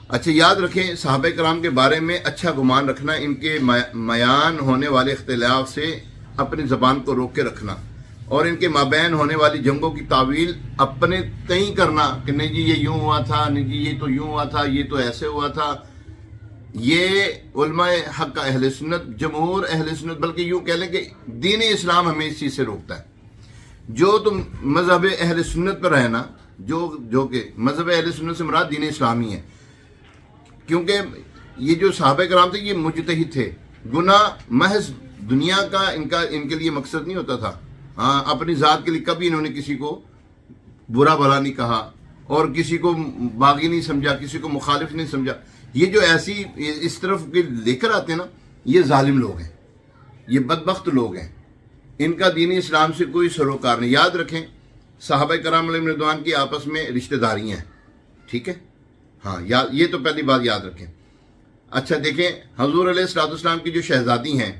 اچھا یاد رکھیں، صحابہ کرام کے بارے میں اچھا گمان رکھنا، ان کے میان ہونے والے اختلاف سے اپنی زبان کو روک کے رکھنا، اور ان کے مابین ہونے والی جنگوں کی تعویل اپنے تئیں کرنا کہ نہیں جی یہ یوں ہوا تھا، نہیں جی یہ تو یوں ہوا تھا، یہ تو ایسے ہوا تھا. یہ علماء حق کا اہل سنت، جمہور اہل سنت، بلکہ یوں کہہ لیں کہ دین اسلام ہمیں اس چیز سے روکتا ہے. جو تم مذہب اہل سنت پر رہنا، جو کہ مذہب اہل سنت سے مراد دین اسلامی ہے، کیونکہ یہ جو صحابہ کرام تھے یہ مجتہد تھے. گناہ محض دنیا کا ان کے لیے مقصد نہیں ہوتا تھا. ہاں، اپنی ذات کے لیے کبھی انہوں نے کسی کو برا بھلا نہیں کہا، اور کسی کو باغی نہیں سمجھا، کسی کو مخالف نہیں سمجھا. یہ جو ایسی اس طرف کے لے کر آتے ہیں نا، یہ ظالم لوگ ہیں، یہ بدبخت لوگ ہیں، ان کا دین اسلام سے کوئی سروکار نہیں. یاد رکھیں، صحابہ کرام علیہم رضوان کی آپس میں رشتہ داریاں ہیں، ٹھیک ہے؟ ہاں، یہ تو پہلی بات یاد رکھیں. اچھا دیکھیں، حضور علیہ الصلوۃ والسلام کی جو شہزادی ہیں